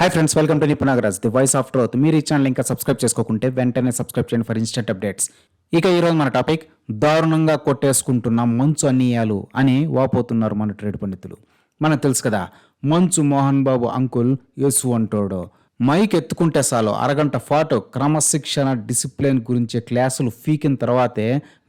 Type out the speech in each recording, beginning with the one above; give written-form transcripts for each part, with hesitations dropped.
Hi friends, welcome to Nipun Nagaraj, the voice of truth. మీరు ఈ channel ఇంకా సబ్స్క్రైబ్ చేసుకోకుంటే వెంటనే సబ్స్క్రైబ్ చేయండి ఫర్ ఇన్స్టెంట్ అప్డేట్స్. ఇక ఈరోజు మన టాపిక్, దారుణంగా కొట్టేసుకుంటున్న మంచు అన్నీయాలు అని వాపోతున్నారు మన ట్రేడ్ పండితులు. మనకు తెలుసు కదా, మంచు మోహన్ బాబు అంకుల్ యేసు అంటోడు. మైక్ ఎత్తుకుంటే చాలు అరగంట పాటు క్రమశిక్షణ డిసిప్లిన్ గురించి క్లాసులు ఫీకిన తర్వాతే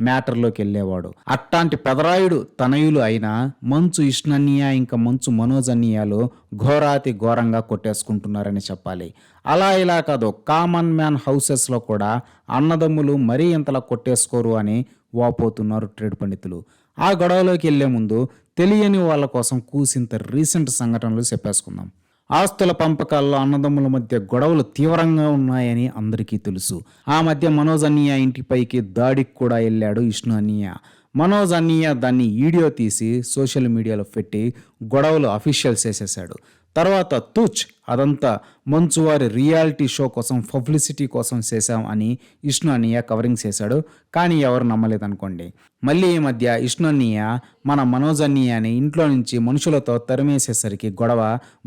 మ్యాటర్లోకి వెళ్ళేవాడు. అట్టాంటి పెదరాయుడు తనయులు అయిన మంచు ఇష్ణన్నయ్య ఇంకా మంచు మనోజ్ అన్నయ్యలు ఘోరాతి ఘోరంగా కొట్టేసుకుంటున్నారని చెప్పాలి. అలా ఇలా కాదు, కామన్ మ్యాన్ హౌసెస్లో కూడా అన్నదమ్ములు మరీ ఇంతలా కొట్టేసుకోరు అని వాపోతున్నారు ట్రేడ్ పండితులు. ఆ గొడవలోకి వెళ్లే ముందు తెలియని వాళ్ళ కోసం కూసింత రీసెంట్ సంఘటనలు చెప్పేసుకుందాం. ఆస్తుల పంపకాల్లో అన్నదమ్ముల మధ్య గొడవలు తీవ్రంగా ఉన్నాయని అందరికీ తెలుసు. ఆ మధ్య మనోజ్ అన్నయ్య ఇంటిపైకి దాడికి కూడా వెళ్ళాడు విష్ణు అన్నయ్య. మనోజ్ అన్నయ్య దాన్ని వీడియో తీసి సోషల్ మీడియాలో పెట్టి గొడవలు అఫీషియల్స్ చేసేసాడు. తర్వాత అదంతా మంచువారి రియాలిటీ షో కోసం, పబ్లిసిటీ కోసం చేశాం అని విష్ణు అన్నయ్య కవరింగ్ చేశాడు. కానీ ఎవరు నమ్మలేదనుకోండి. మళ్ళీ ఈ మధ్య విష్ణు అన్నయ్య మన మనోజ్ అన్నయ్యని ఇంట్లో నుంచి మనుషులతో తరిమేసేసరికి గొడవ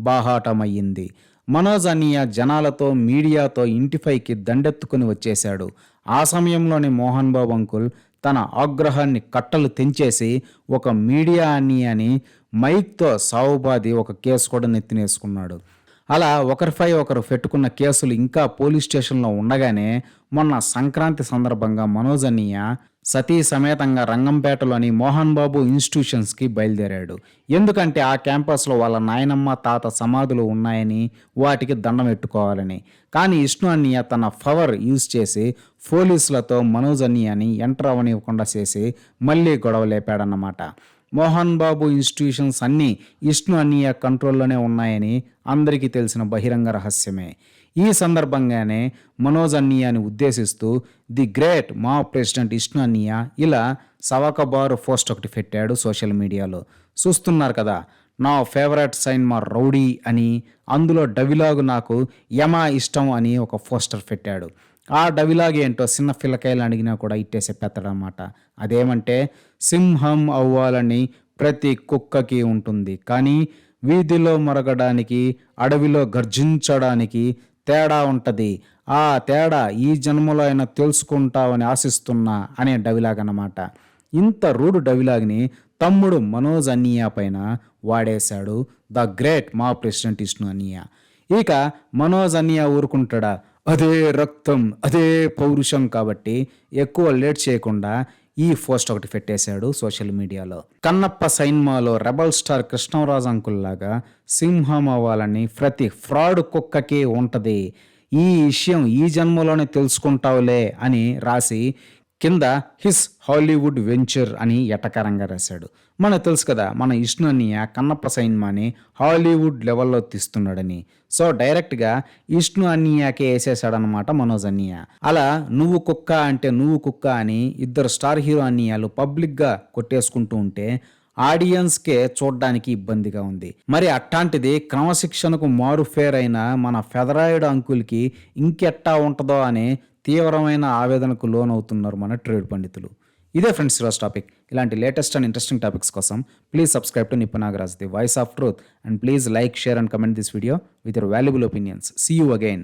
బాహాటమయ్యింది. మనోజ్ అన్నయ్య జనాలతో, మీడియాతో ఇంటిపైకి దండెత్తుకుని వచ్చేశాడు. ఆ సమయంలోని మోహన్ బాబు అంకుల్ తన ఆగ్రహాన్ని కట్టలు తెంచేసి ఒక మీడియా అన్నయ్యని మైక్తో సావుబాది ఒక కేసు కూడా నెత్తినేసుకున్నాడు. అలా ఒకరిపై ఒకరు పెట్టుకున్న కేసులు ఇంకా పోలీస్ స్టేషన్లో ఉండగానే మొన్న సంక్రాంతి సందర్భంగా మనోజ్ అన్నయ్య సతీ సమేతంగా రంగంపేటలోని మోహన్ బాబు ఇన్స్టిట్యూషన్స్కి బయలుదేరాడు. ఎందుకంటే ఆ క్యాంపస్లో వాళ్ళ నాయనమ్మ, తాత సమాధులు ఉన్నాయని, వాటికి దండం పెట్టుకోవాలని. కానీ విష్ణు అన్నయ్య తన పవర్ యూజ్ చేసి పోలీసులతో మనోజ్ అన్నయ్యని ఎంటర్ అవనివ్వకుండా చేసి మళ్ళీ గొడవ లేపాడన్నమాట. మోహన్ బాబు ఇన్స్టిట్యూషన్స్ అన్నీ విష్ణు అన్నయ్య కంట్రోల్లోనే ఉన్నాయని అందరికీ తెలిసిన బహిరంగ రహస్యమే. ఈ సందర్భంగానే మనోజ్ అన్నయ్యని ఉద్దేశిస్తూ ది గ్రేట్ మా ప్రెసిడెంట్ విష్ణు అన్నయ్య ఇలా సవకబారు పోస్ట్ ఒకటి పెట్టాడు సోషల్ మీడియాలో. చూస్తున్నారు కదా, నా ఫేవరెట్ సైన్ మా రౌడీ అని, అందులో డవిలాగు నాకు యమా ఇష్టం అని ఒక పోస్టర్ పెట్టాడు. ఆ డవిలాగ్ ఏంటో చిన్న పిల్లకాయలు అడిగినా కూడా ఇట్టేసే పెత్తడనమాట. అదేమంటే, సింహం అవ్వాలని ప్రతి కుక్కకి ఉంటుంది, కానీ వీధిలో మరగడానికి, అడవిలో గర్జించడానికి తేడా ఉంటుంది. ఆ తేడా ఈ జన్మలో అయినా తెలుసుకుంటావని ఆశిస్తున్నా అనే డవిలాగ్ అన్నమాట. ఇంత రూడు డవిలాగ్ని తమ్ముడు మనోజ్ అన్నయ్య పైన వాడేశాడు ద గ్రేట్ మా ప్రెసిడెంట్ విష్ణు అన్నయ్య. ఇక మనోజ్ అన్నయ్య ఊరుకుంటాడా? అదే రక్తం, అదే పౌరుషం కాబట్టి ఎక్కువ లేట్ చేయకుండా ఈ పోస్ట్ ఒకటి పెట్టేశాడు సోషల్ మీడియాలో. కన్నప్ప సినిమాలో రెబల్ స్టార్ కృష్ణరాజు అంకుల్ లాగా సింహం అవ్వాలని ప్రతి ఫ్రాడ్ కుక్కకి ఉంటది. ఈ విషయం ఈ జన్మలోనే తెలుసుకుంటావులే అని రాసి కింద హిస్ హాలీవుడ్ వెంచర్ అని ఎటకారంగా రాశాడు. మనకు తెలుసు కదా, మన విష్ణు అన్నయ్య కన్నప్ప సినిమాని హాలీవుడ్ లెవెల్లో తీస్తున్నాడని. సో డైరెక్ట్గా విష్ణు అన్నయ్యకే వేసేసాడనమాట మనోజ్ అన్నయ్య. అలా నువ్వు కుక్క అంటే నువ్వు కుక్క అని ఇద్దరు స్టార్ హీరో అన్నయ్యలు పబ్లిక్గా కొట్టేసుకుంటూ ఉంటే ఆడియన్స్కే చూడడానికి ఇబ్బందిగా ఉంది. మరి అట్లాంటిది క్రమశిక్షణకు మారుఫేరైన మన ఫెదరాయుడు అంకుల్కి ఇంకెట్టా ఉంటుందో అని తీవ్రమైన ఆవేదనకు లోనవుతున్నారు మన ట్రేడ్ పండితులు. ఇదే ఫ్రెండ్స్ ఈరోజు టాపిక్. ఇలాంటి లేటెస్ట్ అండ్ ఇంట్రెస్టింగ్ టాపిక్స్ కోసం please subscribe to Nipun Nagaraj, the voice of truth, and please like, share and comment this video with your valuable opinions. See you again.